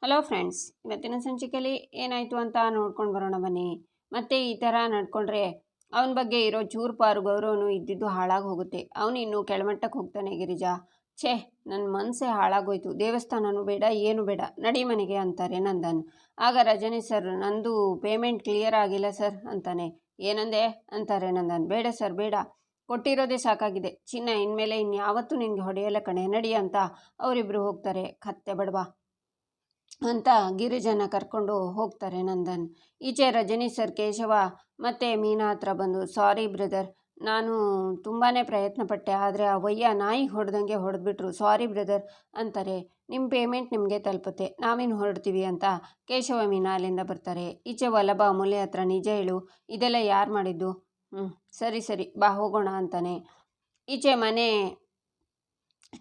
Hello friends, ಇವತ್ತಿನ ಸಂಚಿಕೆಯಲ್ಲಿ ಏನಾಯಿತು ಅಂತ ನೋಡ್ಕೊಂಡು ಬರೋಣ ಬನ್ನಿ. ಮತ್ತೆ ಈ ಥರ ನಡ್ಕೊಂಡ್ರೆ ಅವನ ಬಗ್ಗೆ ಇರೋ ಚೂರು ಪಾರು ಗೌರವನು ಇದ್ದಿದ್ದು ಹಾಳಾಗಿ ಹೋಗುತ್ತೆ. ಅವನು ಇನ್ನೂ ಕೆಳಮಟ್ಟಕ್ಕೆ ಹೋಗ್ತಾನೆ. ಗಿರಿಜಾ, ಛೇ, ನನ್ನ ಮನಸ್ಸೇ ಹಾಳಾಗೋಯ್ತು. ದೇವಸ್ಥಾನನೂ ಬೇಡ, ಏನು ಬೇಡ, ನಡಿ ಮನೆಗೆ ಅಂತಾರೆ ನಂದನ್. ಆಗ ರಜನಿ ಸರ್, ನಂದು ಪೇಮೆಂಟ್ ಕ್ಲಿಯರ್ ಆಗಿಲ್ಲ ಸರ್ ಅಂತಾನೆ. ಏನಂದೆ ಅಂತಾರೆ ನಂದನ್. ಬೇಡ ಸರ್, ಬೇಡ, ಕೊಟ್ಟಿರೋದೇ ಸಾಕಾಗಿದೆ. ಚಿನ್ನ ಇನ್ಮೇಲೆ ಇನ್ಯಾವತ್ತೂ ನಿನಗೆ ಹೊಡೆಯಲ್ಲ ಕಣೆ, ನಡಿ ಅಂತ ಅವರಿಬ್ಬರು ಹೋಗ್ತಾರೆ. ಕತ್ತೆ ಬಡವಾ ಅಂತ ಗಿರಿಜನ ಕರ್ಕೊಂಡು ಹೋಗ್ತಾರೆ ನಂದನ್. ಈಚೆ ರಜನಿ ಸರ್ ಕೇಶವ ಮತ್ತು ಮೀನಾ ಹತ್ರ ಬಂದು, ಸಾರಿ ಬ್ರದರ್, ನಾನು ತುಂಬಾ ಪ್ರಯತ್ನ ಪಟ್ಟೆ, ಆದರೆ ಆ ವಯ್ಯ ನಾಯಿ ಹೊಡೆದಂಗೆ ಹೊಡೆದ್ಬಿಟ್ರು, ಸಾರಿ ಬ್ರದರ್ ಅಂತಾರೆ. ನಿಮ್ಮ ಪೇಮೆಂಟ್ ನಿಮಗೆ ತಲುಪುತ್ತೆ, ನಾವೇನು ಹೊರಡ್ತೀವಿ ಅಂತ ಕೇಶವ ಮೀನಾ ಅಲ್ಲಿಂದ ಬರ್ತಾರೆ. ಈಚೆ ವಲ್ಲಭ ಅಮೂಲ್ಯ ಹತ್ರ, ನಿಜ ಹೇಳು, ಇದೆಲ್ಲ ಯಾರು ಮಾಡಿದ್ದು? ಸರಿ ಸರಿ ಬಾ ಹೋಗೋಣ ಅಂತಾನೆ. ಈಚೆ ಮನೆ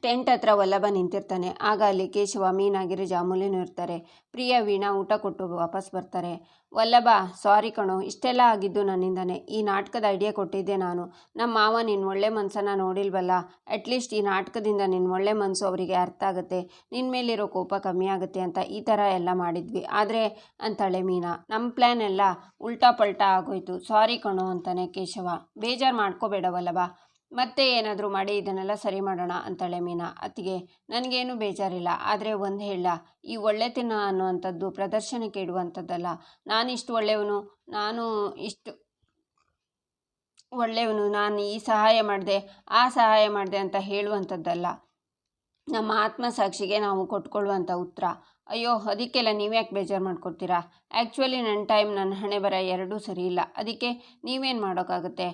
ಟೆಂಟ್ ಹತ್ರ ವಲ್ಲಭ ನಿಂತಿರ್ತಾನೆ. ಆಗ ಅಲ್ಲಿ ಕೇಶವ, ಮೀನಾ, ಗಿರಿಜಾ, ಅಮೂಲ್ಯನೂ ಇರ್ತಾರೆ. ಪ್ರಿಯ, ವೀಣಾ ಊಟ ಕೊಟ್ಟು ವಾಪಸ್ ಬರ್ತಾರೆ. ವಲ್ಲಭ, ಸಾರಿ ಕಣೋ, ಇಷ್ಟೆಲ್ಲ ಆಗಿದ್ದು ನನ್ನಿಂದನೇ. ಈ ನಾಟಕದ ಐಡಿಯಾ ಕೊಟ್ಟಿದ್ದೆ ನಾನು. ನಮ್ಮ ಮಾವ ನಿನ್ನ ಒಳ್ಳೆ ಮನಸ್ಸನ್ನು ನೋಡಿಲ್ವಲ್ಲ, ಅಟ್ಲೀಸ್ಟ್ ಈ ನಾಟಕದಿಂದ ನಿನ್ನ ಒಳ್ಳೆ ಮನಸ್ಸು ಅವರಿಗೆ ಅರ್ಥ ಆಗುತ್ತೆ, ನಿನ್ನ ಮೇಲಿರೋ ಕೋಪ ಕಮ್ಮಿ ಆಗುತ್ತೆ ಅಂತ ಈ ಥರ ಎಲ್ಲ ಮಾಡಿದ್ವಿ. ಆದರೆ ಅಂತಾಳೆ ಮೀನಾ, ನಮ್ಮ ಪ್ಲ್ಯಾನ್ ಎಲ್ಲ ಉಲ್ಟಾ ಪಲ್ಟಾ ಆಗೋಯ್ತು, ಸಾರಿ ಕಣೋ ಅಂತಾನೆ ಕೇಶವ. ಬೇಜಾರು ಮಾಡ್ಕೋಬೇಡ ವಲ್ಲಭ, ಮತ್ತೆ ಏನಾದರೂ ಮಾಡಿ ಇದನ್ನೆಲ್ಲ ಸರಿ ಮಾಡೋಣ ಅಂತಾಳೆ ಮೀನಾ. ಅತ್ತಿಗೆ, ನನಗೇನು ಬೇಜಾರಿಲ್ಲ, ಆದರೆ ಒಂದು ಹೇಳ, ಈ ಒಳ್ಳೆತನ ಅನ್ನುವಂಥದ್ದು ಪ್ರದರ್ಶನಕ್ಕೆ ಇಡುವಂಥದ್ದಲ್ಲ. ನಾನಿಷ್ಟು ಒಳ್ಳೆಯವನು, ನಾನು ಈ ಸಹಾಯ ಮಾಡಿದೆ, ಆ ಸಹಾಯ ಮಾಡಿದೆ ಅಂತ ಹೇಳುವಂಥದ್ದಲ್ಲ. ನಮ್ಮ ಆತ್ಮಸಾಕ್ಷಿಗೆ ನಾವು ಕೊಟ್ಕೊಳ್ಳುವಂಥ ಉತ್ತರ. ಅಯ್ಯೋ, ಅದಕ್ಕೆಲ್ಲ ನೀವ್ಯಾಕೆ ಬೇಜಾರು ಮಾಡ್ಕೊಡ್ತೀರಾ? ಆ್ಯಕ್ಚುಲಿ ನನ್ನ ಟೈಮ್, ನನ್ನ ಹಣೆ ಬರ ಎರಡೂ ಸರಿ ಇಲ್ಲ. ಅದಕ್ಕೆ ನೀವೇನು ಮಾಡೋಕ್ಕಾಗುತ್ತೆ?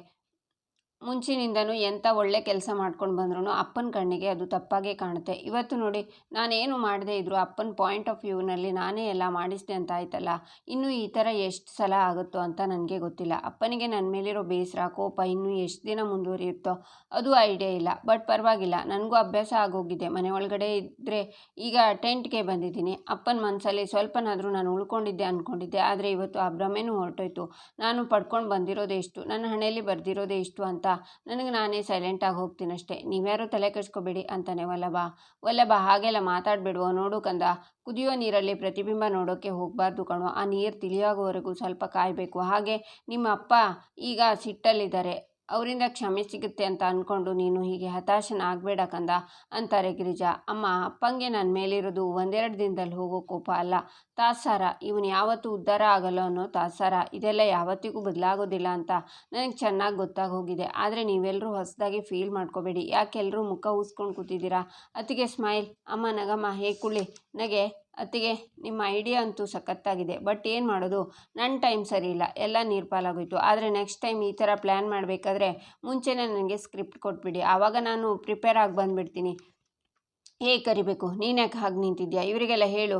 ಮುಂಚಿನಿಂದನೂ ಎಂಥ ಒಳ್ಳೆ ಕೆಲಸ ಮಾಡ್ಕೊಂಡು ಬಂದ್ರೂ ಅಪ್ಪನ ಕಣ್ಣಿಗೆ ಅದು ತಪ್ಪಾಗೇ ಕಾಣುತ್ತೆ. ಇವತ್ತು ನೋಡಿ, ನಾನೇನು ಮಾಡದೇ ಇದ್ದರೂ ಅಪ್ಪನ ಪಾಯಿಂಟ್ ಆಫ್ ವ್ಯೂನಲ್ಲಿ ನಾನೇ ಎಲ್ಲ ಮಾಡಿಸಿದೆ ಅಂತ ಆಯ್ತಲ್ಲ. ಇನ್ನೂ ಈ ಥರ ಎಷ್ಟು ಸಲ ಆಗುತ್ತೋ ಅಂತ ನನಗೆ ಗೊತ್ತಿಲ್ಲ. ಅಪ್ಪನಿಗೆ ನನ್ನ ಮೇಲಿರೋ ಬೇಸರ, ಕೋಪ ಇನ್ನೂ ಎಷ್ಟು ದಿನ ಮುಂದುವರಿಯುತ್ತೋ ಅದು ಐಡಿಯಾ ಇಲ್ಲ. ಬಟ್ ಪರವಾಗಿಲ್ಲ, ನನಗೂ ಅಭ್ಯಾಸ ಆಗೋಗಿದೆ. ಮನೆ ಒಳಗಡೆ ಇದ್ದರೆ ಈಗ ಟೆಂಟ್ಗೆ ಬಂದಿದ್ದೀನಿ. ಅಪ್ಪನ ಮನಸ್ಸಲ್ಲಿ ಸ್ವಲ್ಪನಾದರೂ ನಾನು ಉಳ್ಕೊಂಡಿದ್ದೆ ಅಂದ್ಕೊಂಡಿದ್ದೆ, ಆದರೆ ಇವತ್ತು ಆ ಭ್ರಮೆನೂ ಹೊರಟೋಯ್ತು. ನಾನು ಪಡ್ಕೊಂಡು ಬಂದಿರೋದೇ ಇಷ್ಟು, ನನ್ನ ಹಣೆಯಲ್ಲಿ ಬರೆದಿರೋದೇ ಇಷ್ಟು ಅಂತ ನನಗೆ ನಾನೇ ಸೈಲೆಂಟಾಗಿ ಹೋಗ್ತೀನಷ್ಟೇ. ನೀವ್ಯಾರೂ ತಲೆ ಕೆಡಿಸ್ಕೋಬೇಡಿ ಅಂತಾನೆ ವಲ್ಲಭ, ಹಾಗೆಲ್ಲ ಮಾತಾಡಬೇಡುವ, ನೋಡು ಕಂದ, ಕುದಿಯೋ ನೀರಲ್ಲಿ ಪ್ರತಿಬಿಂಬ ನೋಡೋಕ್ಕೆ ಹೋಗಬಾರ್ದು ಕಣೋ. ಆ ನೀರು ತಿಳಿಯಾಗೋವರೆಗೂ ಸ್ವಲ್ಪ ಕಾಯಬೇಕು. ಹಾಗೆ ನಿಮ್ಮ ಅಪ್ಪ ಈಗ ಸಿಟ್ಟಲ್ಲಿದ್ದಾರೆ, ಅವರಿಂದ ಕ್ಷಮೆ ಸಿಗುತ್ತೆ ಅಂತ ಅಂದ್ಕೊಂಡು ನೀನು ಹೀಗೆ ಹತಾಶನಾಗಬೇಡ ಕಂದ ಅಂತಾರೆ ಗಿರಿಜಾ. ಅಮ್ಮ, ಅಪ್ಪಂಗೆ ನನ್ನ ಮೇಲಿರೋದು ಒಂದೆರಡು ದಿನದಲ್ಲಿ ಹೋಗೋ ಕೋಪ ಅಲ್ಲ, ತಾತ್ಸಾರ. ಇವನು ಯಾವತ್ತೂ ಉದ್ಧಾರ ಆಗಲ್ಲ ಅನ್ನೋ ತಾತ್ಸಾರ. ಇದೆಲ್ಲ ಯಾವತ್ತಿಗೂ ಬದಲಾಗೋದಿಲ್ಲ ಅಂತ ನನಗೆ ಚೆನ್ನಾಗಿ ಗೊತ್ತಾಗಿ ಹೋಗಿದೆ. ಆದರೆ ನೀವೆಲ್ಲರೂ ಹೊಸದಾಗಿ ಫೀಲ್ ಮಾಡ್ಕೋಬೇಡಿ. ಯಾಕೆ ಎಲ್ಲರೂ ಮುಖ ಊಸ್ಕೊಂಡು ಕೂತಿದ್ದೀರಾ? ಅತ್ತಿಗೆ ಸ್ಮೈಲ್, ಅಮ್ಮ ನಗಮ್ಮ, ಕುಳ್ಳಿ ನಗೆ. ಅತ್ತಿಗೆ, ನಿಮ್ಮ ಐಡಿಯಾ ಅಂತೂ ಸಖತ್ತಾಗಿದೆ, ಬಟ್ ಏನು ಮಾಡೋದು, ನನ್ನ ಟೈಮ್ ಸರಿ ಇಲ್ಲ, ಎಲ್ಲ ನೀರ್ಪಾಲಾಗೋಯ್ತು. ಆದರೆ ನೆಕ್ಸ್ಟ್ ಟೈಮ್ ಈ ಥರ ಪ್ಲ್ಯಾನ್ ಮಾಡಬೇಕಾದ್ರೆ ಮುಂಚೆನೇ ನನಗೆ ಸ್ಕ್ರಿಪ್ಟ್ ಕೊಟ್ಬಿಡಿ, ಆವಾಗ ನಾನು ಪ್ರಿಪೇರ್ ಆಗಿ ಬಂದುಬಿಡ್ತೀನಿ. ಹೇಗೆ ಕರಿಬೇಕು? ನೀನ್ಯಾಕೆ ಹಾಗೆ ನಿಂತಿದ್ಯಾ? ಇವರಿಗೆಲ್ಲ ಹೇಳು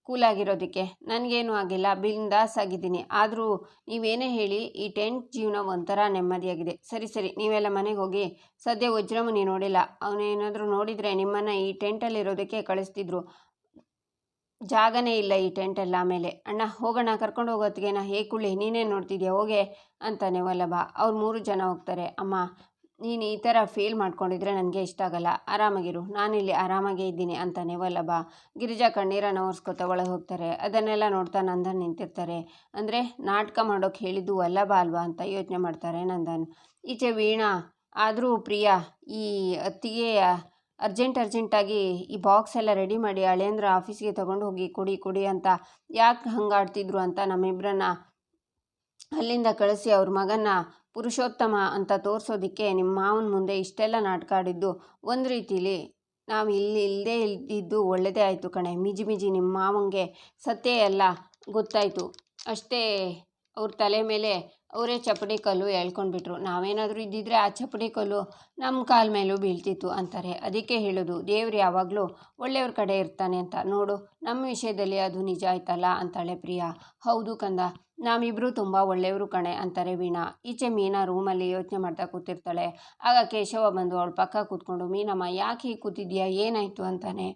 ಕೂಲಾಗಿರೋದಕ್ಕೆ. ನನಗೇನು ಆಗಿಲ್ಲ, ಬಿಂದಾಸ್ ಆಗಿದ್ದೀನಿ. ಆದರೂ ನೀವೇನೇ ಹೇಳಿ, ಈ ಟೆಂಟ್ ಜೀವನ ಒಂಥರ ನೆಮ್ಮದಿಯಾಗಿದೆ. ಸರಿ ಸರಿ, ನೀವೆಲ್ಲ ಮನೆಗೆ ಹೋಗಿ. ಸದ್ಯ ವಜ್ರಮುನಿ ನೋಡಿಲ್ಲ, ಅವನೇನಾದರೂ ನೋಡಿದರೆ ನಿಮ್ಮನ್ನು ಈ ಟೆಂಟಲ್ಲಿರೋದಕ್ಕೆ ಕಳಿಸ್ತಿದ್ರು. ಜಾಗನೇ ಇಲ್ಲ ಈ ಟೆಂಟಲ್ಲಿ. ಆಮೇಲೆ ಅಣ್ಣ ಹೋಗೋಣ, ಕರ್ಕೊಂಡು ಹೋಗೋತ್ತಿಗೆನ. ಕುಳ್ಳಿ ನೀನೇನು ನೋಡ್ತಿದ್ಯಾ, ಹೋಗೆ ಅಂತಾನೆ ವಲ್ಲಭ. ಅವ್ರು 3 ಜನ ಹೋಗ್ತಾರೆ. ಅಮ್ಮ, ನೀನು ಈ ಥರ ಫೀಲ್ ಮಾಡ್ಕೊಂಡಿದ್ರೆ ನನಗೆ ಇಷ್ಟ ಆಗಲ್ಲ, ಆರಾಮಾಗಿರು, ನಾನಿಲ್ಲಿ ಆರಾಮಾಗೇ ಇದ್ದೀನಿ ಅಂತಾನೆ ವಲ್ಲಭ. ಗಿರಿಜಾ ಕಣ್ಣೀರನ್ನು ಒರೆಸ್ಕೊತಾ ಒಳಗೆ ಹೋಗ್ತಾರೆ. ಅದನ್ನೆಲ್ಲ ನೋಡ್ತಾ ನಂದನ್ ನಿಂತಿರ್ತಾರೆ. ಅಂದರೆ ನಾಟಕ ಮಾಡೋಕ್ಕೆ ಹೇಳಿದ್ದು ವಲ್ಲಭ ಅಲ್ವಾ ಅಂತ ಯೋಚನೆ ಮಾಡ್ತಾರೆ ನಂದನ್. ಈಚೆ ವೀಣಾ, ಆದರೂ ಪ್ರಿಯಾ, ಈ ಅತ್ತಿಗೆಯ ಅರ್ಜೆಂಟಾಗಿ ಈ ಬಾಕ್ಸ್ ಎಲ್ಲ ರೆಡಿ ಮಾಡಿ ಅಳಿಯಂದ್ರ ಆಫೀಸ್ಗೆ ತೊಗೊಂಡು ಹೋಗಿ ಕೊಡಿ ಅಂತ ಯಾಕೆ ಹಂಗಾಡ್ತಿದ್ರು ಅಂತ ನಮ್ಮಿಬ್ಬರನ್ನ ಅಲ್ಲಿಂದ ಕಳಿಸಿ ಅವ್ರ ಮಗನ ಪುರುಷೋತ್ತಮ ಅಂತ ತೋರಿಸೋದಕ್ಕೆ ನಿಮ್ಮ ಮಾವನ ಮುಂದೆ ಇಷ್ಟೆಲ್ಲ ನಾಟಕ ಆಡಿದ್ದು ಒಂದು ರೀತಿಲಿ ನಾವು ಇಲ್ಲದೇ ಇದ್ದು ಒಳ್ಳೆಯದೇ ಆಯಿತು ಕಣೆ. ಮಿಜಿ ನಿಮ್ಮ ಮಾವಂಗೆ ಸತ್ಯ ಎಲ್ಲ ಗೊತ್ತಾಯಿತು ಅಷ್ಟೇ. ಅವ್ರ ತಲೆ ಮೇಲೆ ಅವರೇ ಚಪ್ಪಡಿ ಕಲ್ಲು ಎಳ್ಕೊಂಡ್ಬಿಟ್ರು. ನಾವೇನಾದರೂ ಇದ್ದಿದ್ರೆ ಆ ಚಪ್ಪಡಿ ಕಲ್ಲು ನಮ್ಮ ಕಾಲ ಮೇಲೂ ಬೀಳ್ತಿತ್ತು ಅಂತಾರೆ. ಅದಕ್ಕೆ ಹೇಳೋದು, ದೇವ್ರು ಯಾವಾಗಲೂ ಒಳ್ಳೆಯವ್ರ ಕಡೆ ಇರ್ತಾನೆ ಅಂತ. ನೋಡು, ನಮ್ಮ ವಿಷಯದಲ್ಲಿ ಅದು ನಿಜ ಆಯ್ತಲ್ಲ ಅಂತಾಳೆ ಪ್ರಿಯಾ. ಹೌದು ಕಂದ, ನಾವಿಬ್ಬರೂ ತುಂಬ ಒಳ್ಳೆಯವರು ಕಣೆ ಅಂತಾರೆ ವೀಣಾ. ಈಚೆ ಮೀನಾ ರೂಮಲ್ಲಿ ಯೋಚನೆ ಮಾಡ್ತಾ ಕೂತಿರ್ತಾಳೆ. ಆಗ ಕೇಶವ ಬಂದು ಅವಳ ಪಕ್ಕ ಕೂತ್ಕೊಂಡು, ಮೀನಮ್ಮ ಯಾಕೆ ಹೀಗೆ ಕೂತಿದ್ಯಾ, ಏನಾಯಿತು ಅಂತಾನೆ.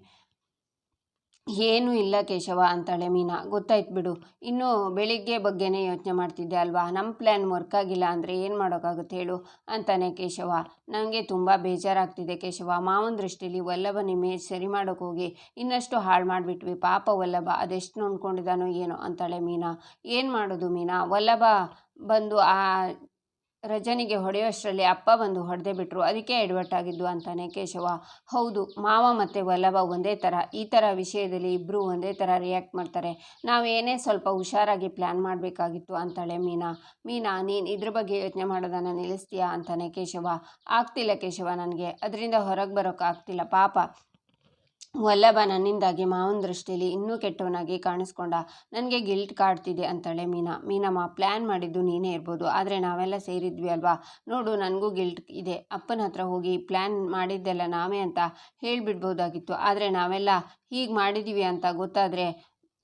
ಏನೂ ಇಲ್ಲ ಕೇಶವ ಅಂತಾಳೆ ಮೀನಾ. ಗೊತ್ತಾಯ್ತು ಬಿಡು, ಇನ್ನೂ ಬೆಳಿಗ್ಗೆ ಬಗ್ಗೆನೇ ಯೋಚನೆ ಮಾಡ್ತಿದ್ದೆ ಅಲ್ವಾ, ನಮ್ಮ ಪ್ಲ್ಯಾನ್ ವರ್ಕ್ ಆಗಿಲ್ಲ ಅಂದರೆ ಏನು ಮಾಡೋಕ್ಕಾಗುತ್ತೆ ಹೇಳು ಅಂತಾನೆ ಕೇಶವ. ನನಗೆ ತುಂಬ ಬೇಜಾರಾಗ್ತಿದೆ ಕೇಶವ. ಮಾವನ ದೃಷ್ಟಿಲಿ ವಲ್ಲಭನ ಇಮೇಜ್ ಸರಿ ಮಾಡೋಕೆ ಹೋಗಿ ಇನ್ನಷ್ಟು ಹಾಳು ಮಾಡಿಬಿಟ್ವಿ. ಪಾಪ ವಲ್ಲಭ ಅದೆಷ್ಟು ನೊಂದ್ಕೊಂಡಿದ್ದಾನೋ ಏನೋ ಅಂತಾಳೆ ಮೀನಾ. ಏನು ಮಾಡೋದು ಮೀನಾ, ವಲ್ಲಭ ಬಂದು ಆ ರಜನಿಗೆ ಹೊಡೆಯೋಷ್ಟರಲ್ಲಿ ಅಪ್ಪ ಬಂದು ಹೊಡೆದೇ ಬಿಟ್ರು, ಅದಕ್ಕೆ ಎಡವಟ್ಟಾಗಿದ್ದು ಅಂತಾನೆ ಕೇಶವ. ಹೌದು, ಮಾವ ಮತ್ತು ವಲ್ಲಭ ಒಂದೇ ಥರ, ಈ ಥರ ವಿಷಯದಲ್ಲಿ ಇಬ್ಬರು ಒಂದೇ ಥರ ರಿಯಾಕ್ಟ್ ಮಾಡ್ತಾರೆ. ನಾವೇನೇ ಸ್ವಲ್ಪ ಹುಷಾರಾಗಿ ಪ್ಲ್ಯಾನ್ ಮಾಡಬೇಕಾಗಿತ್ತು ಅಂತಾಳೆ ಮೀನಾ. ಮೀನಾ, ನೀನು ಇದ್ರ ಬಗ್ಗೆ ಯೋಚನೆ ಮಾಡೋದನ್ನು ನಿಲ್ಲಿಸ್ತೀಯಾ ಅಂತಾನೆ ಕೇಶವ. ಆಗ್ತಿಲ್ಲ ಕೇಶವ, ನನಗೆ ಅದರಿಂದ ಹೊರಗೆ ಬರೋಕ್ಕಾಗ್ತಿಲ್ಲ. ಪಾಪ ವಲ್ಲಭ ನನ್ನಿಂದಾಗಿ ಮಾವನ ದೃಷ್ಟಿಯಲ್ಲಿ ಇನ್ನೂ ಕೆಟ್ಟವನಾಗಿ ಕಾಣಿಸ್ಕೊಂಡ. ನನಗೆ ಗಿಲ್ಟ್ ಕಾಡ್ತಿದೆ ಅಂತಾಳೆ ಮೀನಾ. ಮೀನಮ್ಮ, ಪ್ಲ್ಯಾನ್ ಮಾಡಿದ್ದು ನೀನೇ ಇರ್ಬೋದು, ಆದರೆ ನಾವೆಲ್ಲ ಸೇರಿದ್ವಿ ಅಲ್ವಾ, ನೋಡು ನನಗೂ ಗಿಲ್ಟ್ ಇದೆ. ಅಪ್ಪನ ಹತ್ರ ಹೋಗಿ ಪ್ಲ್ಯಾನ್ ಮಾಡಿದ್ದೆಲ್ಲ ನಾವೇ ಅಂತ ಹೇಳಿಬಿಡ್ಬೋದಾಗಿತ್ತು, ಆದರೆ ನಾವೆಲ್ಲ ಹೀಗೆ ಮಾಡಿದ್ದೀವಿ ಅಂತ ಗೊತ್ತಾದರೆ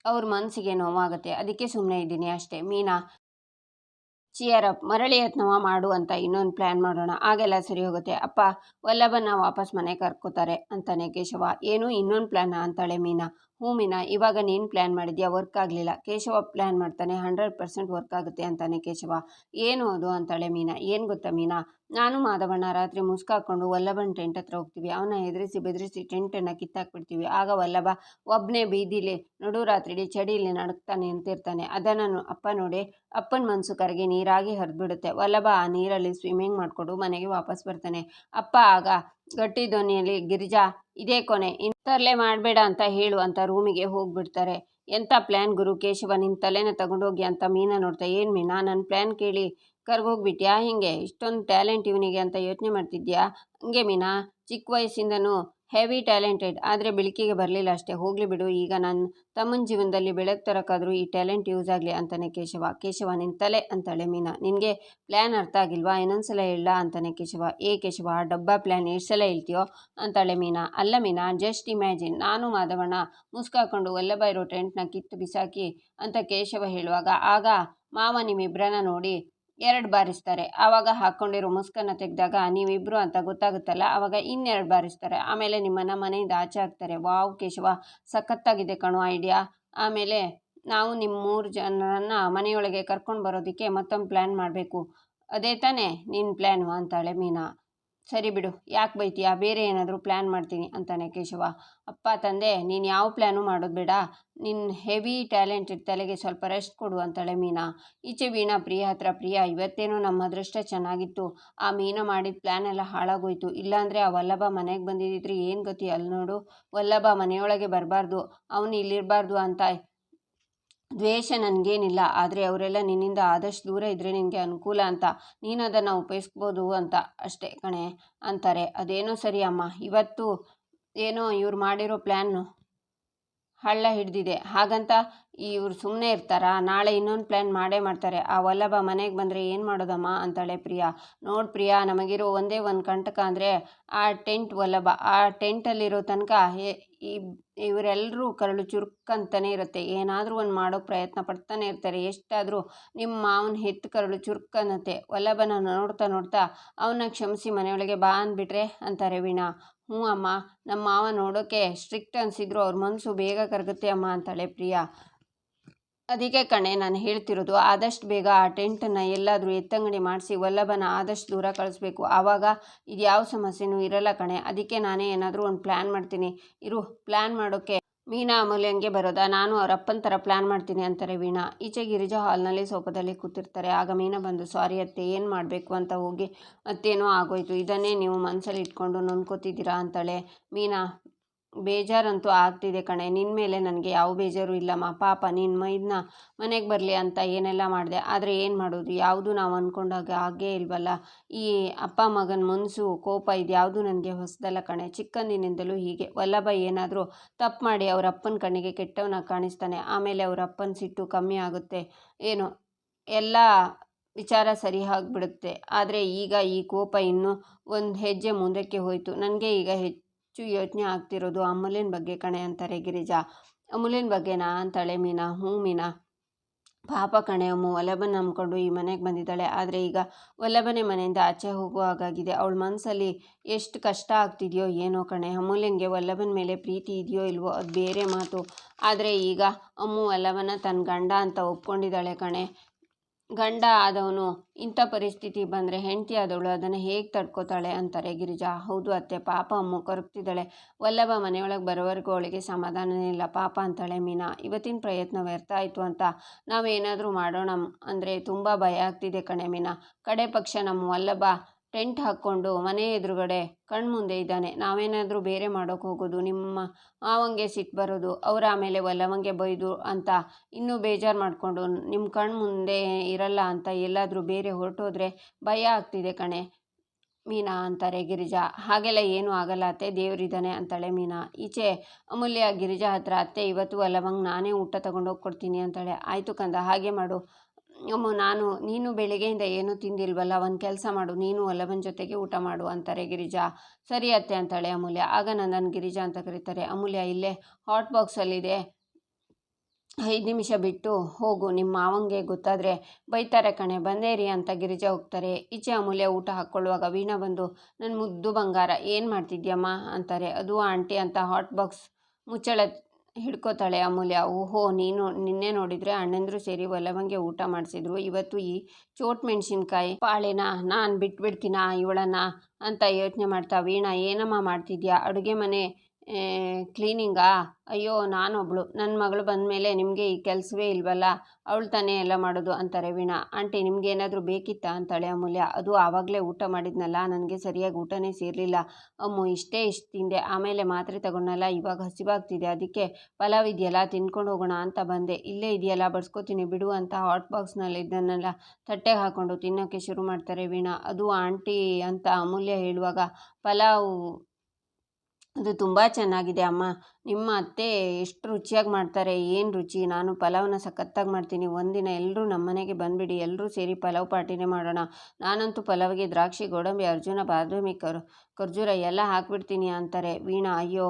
ಅವ್ರ ಮನಸ್ಸಿಗೆ ನೋವಾಗುತ್ತೆ, ಅದಕ್ಕೆ ಸುಮ್ಮನೆ ಇದ್ದೀನಿ ಅಷ್ಟೇ. ಮೀನಾ, ಚಿಯರ್ ಅಪ್, ಮರಳಿ ಯತ್ನವ ಮಾಡು ಅಂತ ಇನ್ನೊಂದು ಪ್ಲ್ಯಾನ್ ಮಾಡೋಣ, ಆಗೆಲ್ಲ ಸರಿ ಹೋಗುತ್ತೆ. ಅಪ್ಪ ವಲ್ಲಭನ ವಾಪಸ್ ಮನೆ ಕರ್ಕೋತಾರೆ ಅಂತಾನೆ ಕೇಶವ. ಏನು ಇನ್ನೊಂದು ಪ್ಲ್ಯಾನಾ ಅಂತಾಳೆ ಮೀನಾ. ಹ್ಞೂ ಮೀನಾ, ಇವಾಗ ನೀನು ಪ್ಲ್ಯಾನ್ ಮಾಡಿದ್ಯಾ, ವರ್ಕ್ ಆಗಲಿಲ್ಲ. ಕೇಶವ ಪ್ಲ್ಯಾನ್ ಮಾಡ್ತಾನೆ, 100% ವರ್ಕ್ ಆಗುತ್ತೆ ಅಂತಾನೆ ಕೇಶವ. ಏನು ಅದು ಅಂತಾಳೆ ಮೀನಾ. ಏನು ಗೊತ್ತಾ ಮೀನಾ, ನಾನು ಮಾಧವಣ್ಣ ರಾತ್ರಿ ಮುಸ್ಕಾಕೊಂಡು ವಲ್ಲಭನ ಟೆಂಟ್ ಹತ್ರ ಹೋಗ್ತೀವಿ. ಅವನ ಎದುರಿಸಿ ಬೆದರಿಸಿ ಟೆಂಟನ್ನು ಕಿತ್ತಾಕ್ಬಿಡ್ತೀವಿ. ಆಗ ವಲ್ಲಭ ಒಬ್ಬನೇ ಬೀದಿಲಿ ನಡುರಾತ್ರಿಲಿ ಚಳಿಯಲ್ಲಿ ನಡುಕ್ತಾನೆ ನಿಂತಿರ್ತಾನೆ. ಅದನ್ನು ಅಪ್ಪ ನೋಡಿ ಅಪ್ಪನ ಮನಸ್ಸು ಕರಗಿ ನೀರಾಗಿ ಹರಿದ್ಬಿಡುತ್ತೆ. ವಲ್ಲಭ ಆ ನೀರಲ್ಲಿ ಸ್ವಿಮ್ಮಿಂಗ್ ಮಾಡಿಕೊಂಡು ಮನೆಗೆ ವಾಪಸ್ ಬರ್ತಾನೆ. ಅಪ್ಪ ಆಗ ಗಟ್ಟಿ ಧ್ವನಿಯಲ್ಲಿ, ಗಿರಿಜಾ ಇದೇ ಕೊನೆ, ತರಲೆ ಮಾಡಬೇಡ ಅಂತ ಹೇಳು ಅಂತ ರೂಮಿಗೆ ಹೋಗ್ಬಿಡ್ತಾರೆ. ಎಂಥ ಪ್ಲ್ಯಾನ್ ಗುರು ಕೇಶವ, ನಿನ್ನ ತಲೆನ ತಗೊಂಡೋಗಿ ಅಂತ ಮೀನಾ ನೋಡ್ತಾ. ಏನು ಮೀನಾ, ನನ್ನ ಪ್ಲ್ಯಾನ್ ಕೇಳಿ ಕರ್ಗೋಗ್ಬಿಟ್ಯಾ ಹಿಂಗೆ, ಇಷ್ಟೊಂದು ಟ್ಯಾಲೆಂಟ್ ಇವನಿಗೆ ಅಂತ ಯೋಚನೆ ಮಾಡ್ತಿದ್ಯಾ? ಹಂಗೆ ಮೀನಾ, ಚಿಕ್ಕ ವಯಸ್ಸಿಂದನೂ ಹೆವಿ ಟ್ಯಾಲೆಂಟೆಡ್, ಆದರೆ ಬೆಳಕಿಗೆ ಬರಲಿಲ್ಲ ಅಷ್ಟೇ. ಹೋಗಲಿ ಬಿಡು, ಈಗ ನನ್ನ ತಮ್ಮನ ಜೀವನದಲ್ಲಿ ಬೆಳಕು ತರೋಕ್ಕಾದ್ರೂ ಈ ಟ್ಯಾಲೆಂಟ್ ಯೂಸ್ ಆಗಲಿ ಅಂತಾನೆ ಕೇಶವ. ಕೇಶವ, ನಿನ್ನ ತಲೆ ಅಂತಾಳೆ ಮೀನಾ. ನಿನಗೆ ಪ್ಲ್ಯಾನ್ ಅರ್ಥ ಆಗಿಲ್ವಾ, ಇನ್ನೊಂದ್ಸಲ ಹೇಳ ಅಂತಾನೆ ಕೇಶವ. ಕೇಶವ, ಡಬ್ಬಾ ಪ್ಲ್ಯಾನ್ ಎಷ್ಟು ಸಲ ಹೇಳ್ತೀಯೋ ಅಂತಾಳೆ ಮೀನಾ. ಅಲ್ಲ ಮೀನಾ, ಜಸ್ಟ್ ಇಮ್ಯಾಜಿನ್, ನಾನು ಮಾಧವಣ್ಣ ಮುಸ್ಕಾಕೊಂಡು ವಲ್ಲಭ ಇರೋ ಟೆಂಟ್ನ ಕಿತ್ತು ಬಿಸಾಕಿ ಅಂತ ಕೇಶವ ಹೇಳುವಾಗ, ಆಗ ಮಾವ ನಿಮ್ಮಿಬ್ಬರನ್ನ ನೋಡಿ 2 ಬಾರಿಸ್ತಾರೆ. ಆವಾಗ ಹಾಕ್ಕೊಂಡಿರೋ ಮುಸ್ಕನ್ನು ತೆಗೆದಾಗ ನೀವಿಬ್ಬರು ಅಂತ ಗೊತ್ತಾಗುತ್ತಲ್ಲ, ಆವಾಗ ಇನ್ನೆರಡು ಬಾರಿಸ್ತಾರೆ. ಆಮೇಲೆ ನಿಮ್ಮನ್ನು ಮನೆಯಿಂದ ಆಚೆ ಹಾಕ್ತಾರೆ. ವಾವ್ ಕೇಶವ, ಸಖತ್ತಾಗಿದೆ ಕಣೋ ಐಡಿಯಾ. ಆಮೇಲೆ ನಾವು ನಿಮ್ಮ 3 ಜನರನ್ನು ಮನೆಯೊಳಗೆ ಕರ್ಕೊಂಡು ಬರೋದಕ್ಕೆ ಮತ್ತೊಂದು ಪ್ಲ್ಯಾನ್ ಮಾಡಬೇಕು, ಅದೇ ತಾನೇ ನಿನ್ನ ಪ್ಲ್ಯಾನು ಅಂತಾಳೆ ಮೀನಾ. ಸರಿ ಬಿಡು, ಯಾಕೆ ಬೈತೀಯಾ, ಬೇರೆ ಏನಾದರೂ ಪ್ಲ್ಯಾನ್ ಮಾಡ್ತೀನಿ ಅಂತಾನೆ ಕೇಶವ. ಅಪ್ಪ ತಂದೆ, ನೀನು ಯಾವ ಪ್ಲ್ಯಾನು ಮಾಡೋದು ಬೇಡ, ನಿನ್ನ ಹೆವಿ ಟ್ಯಾಲೆಂಟೆಡ್ ತಲೆಗೆ ಸ್ವಲ್ಪ ರೆಸ್ಟ್ ಕೊಡು ಅಂತಾಳೆ ಮೀನಾ. ಈಚೆ ವೀಣಾ ಪ್ರಿಯ ಹತ್ರ. ಪ್ರಿಯ, ಇವತ್ತೇನೋ ನಮ್ಮ ಅದೃಷ್ಟ ಚೆನ್ನಾಗಿತ್ತು, ಆ ಮೀನಾ ಮಾಡಿದ ಪ್ಲ್ಯಾನ್ ಎಲ್ಲ ಹಾಳಾಗೋಯ್ತು. ಇಲ್ಲಾಂದರೆ ಆ ವಲ್ಲಭ ಮನೆಗೆ ಬಂದಿದ್ದರೆ ಏನು ಗತಿ, ಅಲ್ಲಿ ನೋಡು, ವಲ್ಲಭ ಮನೆಯೊಳಗೆ ಬರಬಾರ್ದು, ಅವನು ಇಲ್ಲಿರಬಾರ್ದು ಅಂತ ದ್ವೇಷ ನನಗೇನಿಲ್ಲ, ಆದರೆ ಅವರೆಲ್ಲ ನಿನ್ನಿಂದ ಆದಷ್ಟು ದೂರ ಇದ್ದರೆ ನಿನಗೆ ಅನುಕೂಲ ಅಂತ ನೀನು ಅದನ್ನು ಉಪಯೋಗಿಸ್ಬೋದು ಅಂತ ಅಷ್ಟೇ ಕಣೆ ಅಂತಾರೆ. ಅದೇನೋ ಸರಿ ಅಮ್ಮ, ಇವತ್ತು ಏನೋ ಇವ್ರು ಮಾಡಿರೋ ಪ್ಲ್ಯಾನು ಹಳ್ಳ ಹಿಡ್ದಿದೆ, ಹಾಗಂತ ಇವ್ರು ಸುಮ್ಮನೆ ಇರ್ತಾರಾ, ನಾಳೆ ಇನ್ನೊಂದು ಪ್ಲ್ಯಾನ್ ಮಾಡೇ ಮಾಡ್ತಾರೆ. ಆ ವಲ್ಲಭ ಮನೆಗೆ ಬಂದರೆ ಏನು ಮಾಡೋದಮ್ಮ ಅಂತಾಳೆ ಪ್ರಿಯಾ. ನೋಡು ಪ್ರಿಯಾ, ನಮಗಿರೋ ಒಂದೇ ಒಂದು ಕಂಟಕ ಅಂದರೆ ಆ ಟೆಂಟ್ ವಲ್ಲಭ. ಆ ಟೆಂಟಲ್ಲಿರೋ ತನಕ ಇವರೆಲ್ಲರೂ ಕರಳು ಚುರುಕಂತಾನೆ ಇರುತ್ತೆ, ಏನಾದರೂ ಒಂದು ಮಾಡೋಕ್ಕೆ ಪ್ರಯತ್ನ ಪಡ್ತಾನೆ ಇರ್ತಾರೆ. ಎಷ್ಟಾದರೂ ನಿಮ್ಮ ಮಾವನ ಹೆತ್ತು ಕರಳು ಚುರುಕನ್ನತ್ತೆ. ವಲ್ಲಭನ ನೋಡ್ತಾ ನೋಡ್ತಾ ಅವನ್ನ ಕ್ಷಮಿಸಿ ಮನೆಯೊಳಗೆ ಬಾ ಅಂದ್ಬಿಟ್ರೆ ಅಂತಾರೆ ವೀಣಾ. ಹ್ಞೂ ಅಮ್ಮ, ನಮ್ಮ ಮಾವ ನೋಡೋಕ್ಕೆ ಸ್ಟ್ರಿಕ್ಟ್ ಅನಿಸಿದ್ರು ಅವ್ರ ಮನಸ್ಸು ಬೇಗ ಕರಗುತ್ತೆ ಅಮ್ಮ ಅಂತಾಳೆ ಪ್ರಿಯಾ. ಅದಕ್ಕೆ ಕಣೆ ನಾನು ಹೇಳ್ತಿರೋದು, ಆದಷ್ಟು ಬೇಗ ಆ ಟೆಂಟನ್ನು ಎಲ್ಲಾದರೂ ಎತ್ತಂಗಡಿ ಮಾಡಿಸಿ ವಲ್ಲಭನ ಆದಷ್ಟು ದೂರ ಕಳಿಸ್ಬೇಕು. ಆವಾಗ ಇದು ಯಾವ ಸಮಸ್ಯೆನೂ ಇರಲ್ಲ ಕಣೆ. ಅದಕ್ಕೆ ನಾನೇ ಏನಾದರೂ ಒಂದು ಪ್ಲ್ಯಾನ್ ಮಾಡ್ತೀನಿ ಇರು. ಪ್ಲ್ಯಾನ್ ಮಾಡೋಕ್ಕೆ ಮೀನಾ ಅಮೂಲ್ಯಂಗೆ ಬರೋದಾ, ನಾನು ಅವ್ರ ಅಪ್ಪನ ಥರ ಪ್ಲ್ಯಾನ್ ಮಾಡ್ತೀನಿ ಅಂತಾರೆ ವೀಣಾ. ಈಚೆ ಗಿರಿಜಾ ಹಾಲ್ನಲ್ಲಿ ಸೋಫಾದಲ್ಲಿ ಕೂತಿರ್ತಾರೆ. ಆಗ ಮೀನಾ ಬಂದು, ಸಾರಿ ಅತ್ತೆ, ಏನು ಮಾಡಬೇಕು ಅಂತ ಹೋಗಿ ಮತ್ತೇನೋ ಆಗೋಯ್ತು, ಇದನ್ನೇ ನೀವು ಮನಸ್ಸಲ್ಲಿ ಇಟ್ಕೊಂಡು ನೊಂದ್ಕೋತಿದ್ದೀರಾ ಅಂತಾಳೆ ಮೀನಾ. ಬೇಜಾರಂತೂ ಆಗ್ತಿದೆ ಕಣೆ, ನಿನ್ನ ಮೇಲೆ ನನಗೆ ಯಾವ ಬೇಜಾರು ಇಲ್ಲಮ್ಮ. ಪಾಪ ನಿನ್ನ ಮೈದನ್ನ ಮನೆಗೆ ಬರಲಿ ಅಂತ ಏನೆಲ್ಲ ಮಾಡಿದೆ, ಆದರೆ ಏನು ಮಾಡೋದು, ಯಾವುದು ನಾವು ಅಂದ್ಕೊಂಡಾಗ ಆಗೇ ಇಲ್ವಲ್ಲ. ಈ ಅಪ್ಪ ಮಗನ ಮನಸ್ಸು ಕೋಪ ಇದ್ಯಾವುದು ನನಗೆ ಹೊಸದಲ್ಲ ಕಣೆ, ಚಿಕ್ಕಂದಿನಿಂದಲೂ ಹೀಗೆ. ವಲ್ಲಭ ಏನಾದರೂ ತಪ್ಪು ಮಾಡಿ ಅವ್ರ ಅಪ್ಪನ ಕಣ್ಣಿಗೆ ಕೆಟ್ಟವನಾಗಿ ಕಾಣಿಸ್ತಾನೆ, ಆಮೇಲೆ ಅವ್ರ ಅಪ್ಪನ ಸಿಟ್ಟು ಕಮ್ಮಿ ಆಗುತ್ತೆ, ಏನು ಎಲ್ಲ ವಿಚಾರ ಸರಿ ಆಗಿಬಿಡುತ್ತೆ. ಆದರೆ ಈಗ ಈ ಕೋಪ ಇನ್ನೂ ಒಂದು ಹೆಜ್ಜೆ ಮುಂದಕ್ಕೆ ಹೋಯಿತು. ನನಗೆ ಈಗ ಹೆಚ್ಚು ಯೋಚನೆ ಆಗ್ತಿರೋದು ಅಮೂಲ್ಯನ ಬಗ್ಗೆ ಕಣೆ ಅಂತಾರೆ ಗಿರಿಜಾ. ಅಮೂಲ್ಯನ ಬಗ್ಗೆನಾ ಅಂತಾಳೆ ಮೀನಾ. ಹ್ಞೂ ಮೀನಾ, ಪಾಪ ಕಣೆ ಅಮ್ಮು, ವಲ್ಲಭನ ನಂಬ್ಕೊಂಡು ಈ ಮನೆಗೆ ಬಂದಿದ್ದಾಳೆ. ಆದರೆ ಈಗ ವಲ್ಲಭನೇ ಮನೆಯಿಂದ ಆಚೆ ಹೋಗುವ ಹಾಗಾಗಿದೆ. ಅವಳ ಮನಸ್ಸಲ್ಲಿ ಎಷ್ಟು ಕಷ್ಟ ಆಗ್ತಿದೆಯೋ ಏನೋ ಕಣೆ. ಅಮೂಲ್ಯಂಗೆ ವಲ್ಲಭನ ಮೇಲೆ ಪ್ರೀತಿ ಇದೆಯೋ ಇಲ್ವೋ ಅದು ಬೇರೆ ಮಾತು. ಆದರೆ ಈಗ ಅಮ್ಮು ವಲ್ಲಭನ ತನ್ನ ಗಂಡ ಅಂತ ಒಪ್ಕೊಂಡಿದ್ದಾಳೆ ಕಣೆ. ಗಂಡ ಆದವನು ಇಂಥ ಪರಿಸ್ಥಿತಿ ಬಂದರೆ ಹೆಂಡತಿ ಆದವಳು ಅದನ್ನು ಹೇಗೆ ತಡ್ಕೋತಾಳೆ ಅಂತಾರೆ ಗಿರಿಜಾ. ಹೌದು ಅತ್ತೆ, ಪಾಪ ಅಮ್ಮು ಕೊರಗ್ತಿದ್ದಾಳೆ. ವಲ್ಲಭ ಮನೆಯೊಳಗೆ ಬರೋವರೆಗೂ ಅವಳಿಗೆ ಸಮಾಧಾನನೇ ಇಲ್ಲ ಪಾಪ ಅಂತಾಳೆ ಮೀನಾ. ಇವತ್ತಿನ ಪ್ರಯತ್ನ ವ್ಯರ್ಥ ಆಯಿತು ಅಂತ ನಾವೇನಾದರೂ ಮಾಡೋಣ ಅಂದರೆ ತುಂಬ ಭಯ ಆಗ್ತಿದೆ ಕಣೆ ಮೀನಾ. ಕಡೆ ಪಕ್ಷ ನಮ್ಮ ವಲ್ಲಭ ಟೆಂಟ್ ಹಾಕ್ಕೊಂಡು ಮನೆ ಎದುರುಗಡೆ ಕಣ್ಮುಂದೆ ಇದ್ದಾನೆ. ನಾವೇನಾದರೂ ಬೇರೆ ಮಾಡೋಕೆ ಹೋಗೋದು, ನಿಮ್ಮ ಮಾವಂಗೆ ಸಿಟ್ಟು ಬರೋದು, ಅವ್ರು ಆಮೇಲೆ ವಲ್ಲಭಂಗೆ ಬೈದು ಅಂತ ಇನ್ನೂ ಬೇಜಾರು ಮಾಡಿಕೊಂಡು ನಿಮ್ಮ ಕಣ್ಣು ಮುಂದೆ ಇರಲ್ಲ ಅಂತ ಎಲ್ಲಾದರೂ ಬೇರೆ ಹೊರಟೋದ್ರೆ ಭಯ ಆಗ್ತಿದೆ ಕಣೆ ಮೀನಾ ಅಂತಾರೆ ಗಿರಿಜಾ. ಹಾಗೆಲ್ಲ ಏನೂ ಆಗಲ್ಲ ಅತ್ತೆ, ದೇವರಿದ್ದಾನೆ ಅಂತಾಳೆ ಮೀನಾ. ಈಚೆ ಅಮೂಲ್ಯ ಗಿರಿಜಾ ಹತ್ರ, ಅತ್ತೆ ಇವತ್ತು ವಲ್ಲಭಂಗೆ ನಾನೇ ಊಟ ತಗೊಂಡೋಗಿ ಕೊಡ್ತೀನಿ ಅಂತಾಳೆ. ಆಯಿತು ಕಂದ, ಹಾಗೆ ಮಾಡು ಅಮ್ಮ. ನೀನು ಬೆಳಿಗ್ಗೆಯಿಂದ ಏನೂ ತಿಂದಿಲ್ವಲ್ಲ, ಒಂದು ಕೆಲಸ ಮಾಡು, ನೀನು ವಲ್ಲಭನ ಜೊತೆಗೆ ಊಟ ಮಾಡು ಅಂತಾರೆ ಗಿರಿಜಾ. ಸರಿ ಅತ್ತೆ ಅಂತಾಳೆ ಅಮೂಲ್ಯ. ಆಗ ನನ್ನ ಗಿರಿಜಾ ಅಂತ ಕರೀತಾರೆ. ಅಮೂಲ್ಯ ಇಲ್ಲೇ ಹಾಟ್ ಬಾಕ್ಸಲ್ಲಿದೆ, 5 ನಿಮಿಷ ಬಿಟ್ಟು ಹೋಗು, ನಿಮ್ಮ ಮಾವಂಗೆ ಗೊತ್ತಾದರೆ ಬೈತಾರೆ ಕಣೆ, ಬಂದೇರಿ ಅಂತ ಗಿರಿಜಾ ಹೋಗ್ತಾರೆ. ಈಚೆ ಅಮೂಲ್ಯ ಊಟ ಹಾಕ್ಕೊಳ್ಳುವಾಗ ವೀಣಾ ಬಂದು, ನನ್ನ ಮುದ್ದು ಬಂಗಾರ ಏನು ಮಾಡ್ತಿದ್ಯಮ್ಮ ಅಂತಾರೆ. ಅದು ಆಂಟಿ ಅಂತ ಹಾಟ್ ಬಾಕ್ಸ್ ಮುಚ್ಚಳ ಹಿಡ್ಕೋತಾಳೆ ಅಮೂಲ್ಯ. ಓಹೋ, ನಿನ್ನೆ ನೋಡಿದರೆ ಅಣ್ಣಂದ್ರು ಸೇರಿ ವಲ್ಲಭಂಗೆ ಊಟ ಮಾಡಿಸಿದ್ರು, ಇವತ್ತು ಈ ಚೋಟ್ ಮೆಣಸಿನ್ಕಾಯಿ ಪಾಳೆನ ನಾನು ಬಿಟ್ಬಿಡ್ತೀನಾ ಇವಳನ್ನ ಅಂತ ಯೋಚನೆ ಮಾಡ್ತಾ, ವೀಣಾ ಏನಮ್ಮ ಮಾಡ್ತಿದ್ಯಾ, ಅಡುಗೆ ಮನೆ ಕ್ಲೀನಿಂಗಾ? ಅಯ್ಯೋ ನಾನೊಬ್ಳು, ನನ್ನ ಮಗಳು ಬಂದಮೇಲೆ ನಿಮಗೆ ಈ ಕೆಲಸವೇ ಇಲ್ವಲ್ಲ, ಅವಳು ತಾನೇ ಎಲ್ಲ ಮಾಡೋದು ಅಂತಾರೆ ವೀಣಾ. ಆಂಟಿ ನಿಮಗೇನಾದರೂ ಬೇಕಿತ್ತಾ ಅಂತಾಳೆ ಅಮೂಲ್ಯ. ಅದು ಆವಾಗಲೇ ಊಟ ಮಾಡಿದ್ನಲ್ಲ, ನನಗೆ ಸರಿಯಾಗಿ ಊಟನೇ ಸೇರಲಿಲ್ಲ ಅಮ್ಮು, ಇಷ್ಟು ತಿಂದೆ, ಆಮೇಲೆ ಮಾತ್ರೆ ತಗೊಂಡಲ್ಲ, ಇವಾಗ ಹಸಿವಾಗ್ತಿದೆ, ಅದಕ್ಕೆ ಪಲಾವ್ ಇದೆಯಲ್ಲ ತಿನ್ಕೊಂಡು ಹೋಗೋಣ ಅಂತ ಬಂದೆ. ಇಲ್ಲೇ ಇದೆಯಲ್ಲ ಬಡಿಸ್ಕೋತೀನಿ ಬಿಡು ಅಂತ ಹಾಟ್ ಬಾಕ್ಸ್ನಲ್ಲಿ ಇದನ್ನೆಲ್ಲ ತಟ್ಟೆಗೆ ಹಾಕ್ಕೊಂಡು ತಿನ್ನೋಕ್ಕೆ ಶುರು ಮಾಡ್ತಾರೆ ವೀಣಾ. ಅದು ಆಂಟಿ ಅಂತ ಅಮೂಲ್ಯ ಹೇಳುವಾಗ, ಪಲಾವ್ ಅದು ತುಂಬ ಚೆನ್ನಾಗಿದೆ ಅಮ್ಮ, ನಿಮ್ಮ ಅತ್ತೆ ಎಷ್ಟು ರುಚಿಯಾಗಿ ಮಾಡ್ತಾರೆ, ಏನು ರುಚಿ, ನಾನು ಪಲಾವ್ನ ಸಖತ್ತಾಗಿ ಮಾಡ್ತೀನಿ, ಒಂದಿನ ಎಲ್ಲರೂ ನಮ್ಮ ಮನೆಗೆ ಬಂದುಬಿಡಿ, ಎಲ್ಲರೂ ಸೇರಿ ಪಲಾವ್ ಪಾರ್ಟಿನೇ ಮಾಡೋಣ, ನಾನಂತೂ ಪಲಾವ್ಗೆ ದ್ರಾಕ್ಷಿ, ಗೋಡಂಬಿ, ಅರ್ಜುನ, ಬಾದಾಮಿ, ಖರ್ಜೂರ ಎಲ್ಲ ಹಾಕ್ಬಿಡ್ತೀನಿ ಅಂತಾರೆ ವೀಣಾ. ಅಯ್ಯೋ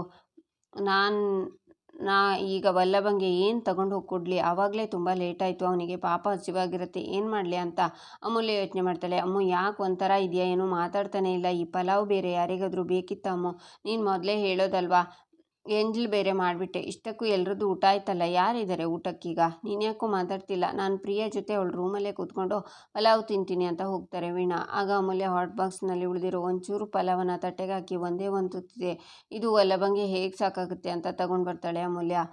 ನಾ ಈಗ ವಲ್ಲಭಂಗೆ ಏನು ತಗೊಂಡು ಹೋಗಿ ಕೊಡಲಿ, ಆವಾಗಲೇ ತುಂಬ ಲೇಟಾಯಿತು, ಅವನಿಗೆ ಪಾಪ ಹಸಿವಾಗಿರುತ್ತೆ, ಏನು ಮಾಡಲಿ ಅಂತ ಅಮೂಲ್ಯ ಯೋಚನೆ ಮಾಡ್ತಾಳೆ. ಅಮ್ಮ ಯಾಕೆ ಒಂಥರ ಇದೆಯಾ, ಏನೂ ಮಾತಾಡ್ತಾನೆ ಇಲ್ಲ, ಈ ಪಲಾವ್ ಬೇರೆ ಯಾರಿಗಾದರೂ ಬೇಕಿತ್ತ ಅಮ್ಮ, ನೀನು ಮೊದಲೇ ಹೇಳೋದಲ್ವಾ, ಎಂಜಲು ಬೇರೆ ಮಾಡಿಬಿಟ್ಟೆ, ಇಷ್ಟಕ್ಕೂ ಎಲ್ರದ್ದು ಊಟ ಆಯ್ತಲ್ಲ, ಯಾರಿದ್ದಾರೆ ಊಟಕ್ಕೀಗ, ನೀನು ಯಾಕೋ ಮಾತಾಡ್ತಿಲ್ಲ, ನಾನು ಪ್ರಿಯಾ ಜೊತೆ ಅವಳ ರೂಮಲ್ಲೇ ಕೂತ್ಕೊಂಡು ಪಲಾವ್ ತಿಂತೀನಿ ಅಂತ ಹೋಗ್ತಾರೆ ವೀಣಾ. ಆಗ ಅಮೂಲ್ಯ ಹಾಟ್ ಬಾಕ್ಸ್ನಲ್ಲಿ ಉಳಿದಿರೋ ಒಂಚೂರು ಪಲಾವನ್ನ ತಟ್ಟೆಗೆ ಹಾಕಿ ಒಂದೇ ಒಂದು ತುತ್ತಿದೆ, ಇದು ವಲ್ಲಭಂಗೆ ಹೇಗೆ ಸಾಕಾಗುತ್ತೆ ಅಂತ ತಗೊಂಡು ಬರ್ತಾಳೆ ಅಮೂಲ್ಯ.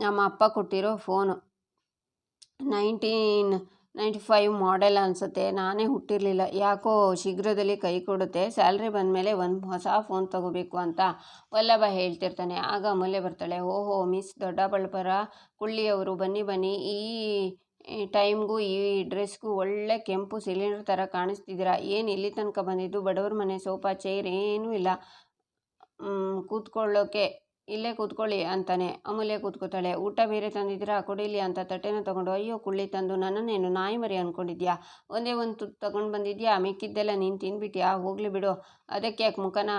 ನಮ್ಮ ಅಪ್ಪ ಕೊಟ್ಟಿರೋ ಫೋನು 1995 ಮಾಡೆಲ್ ಅನಿಸುತ್ತೆ, ನಾನೇ ಹುಟ್ಟಿರಲಿಲ್ಲ, ಯಾಕೋ ಶೀಘ್ರದಲ್ಲಿ ಕೈ ಕೊಡುತ್ತೆ, ಸ್ಯಾಲ್ರಿ ಬಂದಮೇಲೆ ಒಂದು ಹೊಸ ಫೋನ್ ತಗೋಬೇಕು ಅಂತ ವಲ್ಲಭ ಹೇಳ್ತಿರ್ತಾನೆ. ಆಗ ಅಮೂಲ್ಯ ಬರ್ತಾಳೆ. ಓಹೋ ಮಿಸ್ ದೊಡ್ಡಬಳ್ಳಾಪುರ ಕುಳ್ಳಿಯವರು, ಬನ್ನಿ, ಈ ಟೈಮ್ಗೂ ಈ ಡ್ರೆಸ್ಗೂ ಒಳ್ಳೆ ಕೆಂಪು ಸಿಲಿಂಡರ್ ಥರ ಕಾಣಿಸ್ತಿದ್ದೀರಾ, ಏನು ಇಲ್ಲಿ ತನಕ ಬಂದಿದ್ದು, ಬಡವ್ರ ಮನೆ ಸೋಫಾ ಚೇರ್ ಏನೂ ಇಲ್ಲ, ಕೂತ್ಕೊಳ್ಳೋಕೆ ಇಲ್ಲೇ ಕೂತ್ಕೊಳ್ಳಿ ಅಂತಾನೆ. ಅಮೂಲ್ಯ ಕೂತ್ಕೋತಾಳೆ. ಊಟ ಬೇರೆ ತಂದಿದ್ದೀರಾ, ಕೊಡಿಲಿ ಅಂತ ತಟ್ಟೆನ ತಗೊಂಡು, ಅಯ್ಯೋ ಕುಳ್ಳಿ ತಂದು ನನ್ನನ್ನೇನು ನಾಯಿ ಮರಿ ಅಂದ್ಕೊಂಡಿದ್ಯಾ, ಒಂದೇ ಒಂದು ತುತ್ತು ತಗೊಂಡು ಬಂದಿದ್ಯಾ, ಮಿಕ್ಕಿದ್ದೆಲ್ಲ ನೀನು ತಿಂದ್ಬಿಟ್ಯಾ, ಹೋಗಲಿ ಬಿಡು, ಅದಕ್ಕೆ ಯಾಕೆ ಮುಖನ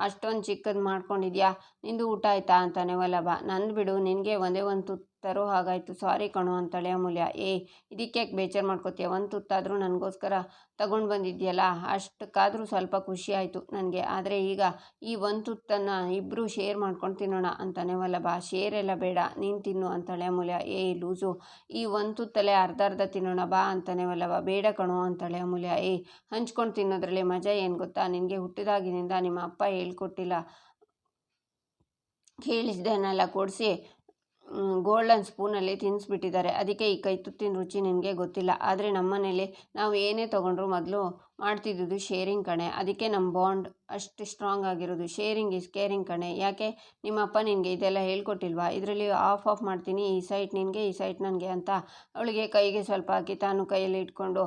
ಅಷ್ಟೊಂದು ಚಿಕ್ಕದು ಮಾಡ್ಕೊಂಡಿದ್ಯಾ, ನಿಂದು ಊಟ ಆಯ್ತಾ ಅಂತಾನೆ ವಲ್ಲಭ. ನಂದು ಬಿಡು, ನಿನಗೆ ಒಂದೇ ಒಂದು ತುತ್ತು ತರೋ ಹಾಗಾಯಿತು, ಸಾರಿ ಕಣೋ ಅಂತಾಳೆ ಅಮೂಲ್ಯ. ಇದಕ್ಕೆ ಯಾಕೆ ಬೇಜಾರು ಮಾಡ್ಕೋತೀಯ, ಒಂದು ತುತ್ತಾದರೂ ನನಗೋಸ್ಕರ ತಗೊಂಡು ಬಂದಿದ್ಯಲ್ಲ, ಅಷ್ಟಕ್ಕಾದರೂ ಸ್ವಲ್ಪ ಖುಷಿ ಆಯಿತು ನನಗೆ, ಆದರೆ ಈಗ ಈ ಒಂದು ತುತ್ತನ್ನು ಇಬ್ಬರು ಶೇರ್ ಮಾಡ್ಕೊಂಡು ತಿನ್ನೋಣ ಅಂತಾನೆ ವಲ್ಲಭ. ಶೇರ್ ಎಲ್ಲ ಬೇಡ, ನೀನು ತಿನ್ನು ಅಂತಾಳೆ ಅಮೂಲ್ಯ. ಲೂಸು, ಈ ಒಂದು ತುತ್ತಲ್ಲೇ ಅರ್ಧ ತಿನ್ನೋಣ ಬಾ ಅಂತಾನೆ ವಲ್ಲಭ. ಬೇಡ ಕಣೋ ಅಂತಾಳೆ ಅಮೂಲ್ಯ. ಹಂಚ್ಕೊಂಡು ತಿನ್ನೋದ್ರಲ್ಲಿ ಮಜಾ ಏನು ಗೊತ್ತಾ, ನಿನಗೆ ಹುಟ್ಟಿದಾಗಿನಿಂದ ನಿಮ್ಮ ಅಪ್ಪ ಹೇಳ್ಕೊಟ್ಟಿಲ್ಲ, ಹೇಳಿಸಿದನ್ನೆಲ್ಲ ಕೊಡಿಸಿ ಗೋಲ್ಡನ್ ಸ್ಪೂನಲ್ಲಿ ತಿನ್ನಿಸ್ಬಿಟ್ಟಿದ್ದಾರೆ, ಅದಕ್ಕೆ ಈ ಕೈ ತುತ್ತಿನ ರುಚಿ ನಿನಗೆ ಗೊತ್ತಿಲ್ಲ, ಆದರೆ ನಮ್ಮನೇಲಿ ನಾವು ಏನೇ ತೊಗೊಂಡ್ರು ಮೊದಲು ಮಾಡ್ತಿದ್ದು ಶೇರಿಂಗ್ ಕಣೆ, ಅದಕ್ಕೆ ನಮ್ಮ ಬಾಂಡ್ ಅಷ್ಟು ಸ್ಟ್ರಾಂಗ್ ಆಗಿರೋದು, ಶೇರಿಂಗ್ ಇಸ್ ಕೇರಿಂಗ್ ಕಣೆ. ಯಾಕೆ ನಿಮ್ಮಪ್ಪ ನಿನಗೆ ಇದೆಲ್ಲ ಹೇಳ್ಕೊಟ್ಟಿಲ್ವಾ, ಇದರಲ್ಲಿ ಆಫ್ ಮಾಡ್ತೀನಿ, ಈ ಸೈಟ್ ನಿನಗೆ ಈ ಸೈಟ್ ನನಗೆ ಅಂತ ಅವಳಿಗೆ ಕೈಗೆ ಸ್ವಲ್ಪ ಹಾಕಿ ತಾನು ಕೈಯಲ್ಲಿ ಇಟ್ಕೊಂಡು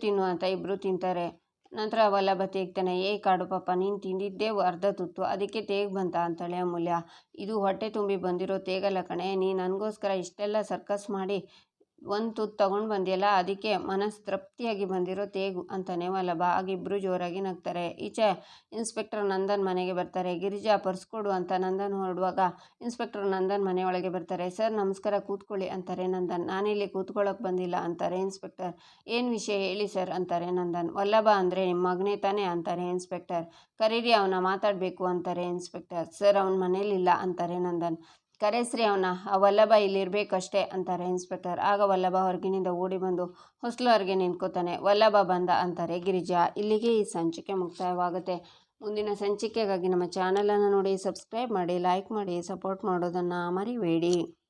ತಿನ್ನು ಅಂತ ಇಬ್ಬರು ತಿಂತಾರೆ. ನಂತರ ವಲ್ಲಭ ತೇಗ್ತಾನೆ. ಕಾಡು ಪಾಪ, ನೀನು ತಿಂದಿದ್ದೇ ಅರ್ಧ ತುತ್ತು, ಅದಕ್ಕೆ ತೇಗ್ ಬಂತ ಅಂತಾಳೆ ಅಮೂಲ್ಯ. ಇದು ಹೊಟ್ಟೆ ತುಂಬಿ ಬಂದಿರೋ ತೇಗಲ್ಲ ಕಣೆ, ನೀನು ನನಗೋಸ್ಕರ ಇಷ್ಟೆಲ್ಲ ಸರ್ಕಸ್ ಮಾಡಿ ಒಂದು ತುತ್ತು ತಗೊಂಡು ಬಂದಿಯಲ್ಲ ಅದಕ್ಕೆ ಮನಸ್ಸು ತೃಪ್ತಿಯಾಗಿ ಬಂದಿರೋ ತೇಗು ಅಂತಾನೆ ವಲ್ಲಭ. ಆಗಿಬ್ಬರು ಜೋರಾಗಿ ನಗ್ತಾರೆ. ಈಚೆ ಇನ್ಸ್ಪೆಕ್ಟರ್ ನಂದನ್ ಮನೆಗೆ ಬರ್ತಾರೆ. ಗಿರಿಜಾ ಪರ್ಸ್ ಕೊಡು ಅಂತ ನಂದನ್ ಹೊರಡುವಾಗ ಇನ್ಸ್ಪೆಕ್ಟರ್ ನಂದನ್ ಮನೆಯೊಳಗೆ ಬರ್ತಾರೆ. ಸರ್ ನಮಸ್ಕಾರ, ಕೂತ್ಕೊಳ್ಳಿ ಅಂತಾರೆ ನಂದನ್. ನಾನಿಲ್ಲಿ ಕೂತ್ಕೊಳ್ಳೋಕೆ ಬಂದಿಲ್ಲ ಅಂತಾರೆ ಇನ್ಸ್ಪೆಕ್ಟರ್. ಏನು ವಿಷಯ ಹೇಳಿ ಸರ್ ಅಂತಾರೆ ನಂದನ್. ವಲ್ಲಭ ಅಂದರೆ ನಿಮ್ಮ ಮಗನೇ ತಾನೇ ಅಂತಾರೆ ಇನ್ಸ್ಪೆಕ್ಟರ್. ಕರೀರಿ, ಅವನ ಮಾತಾಡಬೇಕು ಅಂತಾರೆ ಇನ್ಸ್ಪೆಕ್ಟರ್. ಸರ್ ಅವನ ಮನೇಲಿಲ್ಲ ಅಂತಾರೆ ನಂದನ್. ಕರೆಸ್ರಿ ಅವನ, ಆ ವಲ್ಲಭ ಇಲ್ಲಿರ್ಬೇಕಷ್ಟೇ ಅಂತಾರೆ ಇನ್ಸ್ಪೆಕ್ಟರ್. ಆಗ ವಲ್ಲಭ ಹೊರಗಿನಿಂದ ಓಡಿ ಬಂದು ಹೊಸ್ಲು ಹೊರಗೆ ನಿಂತ್ಕೋತಾನೆ. ವಲ್ಲಭ ಬಂದ ಅಂತಾರೆ ಗಿರಿಜಾ. ಇಲ್ಲಿಗೆ ಈ ಸಂಚಿಕೆ ಮುಕ್ತಾಯವಾಗುತ್ತೆ. ಮುಂದಿನ ಸಂಚಿಕೆಗಾಗಿ ನಮ್ಮ ಚಾನಲನ್ನು ನೋಡಿ, ಸಬ್ಸ್ಕ್ರೈಬ್ ಮಾಡಿ, ಲೈಕ್ ಮಾಡಿ, ಸಪೋರ್ಟ್ ಮಾಡೋದನ್ನು ಮರಿಬೇಡಿ.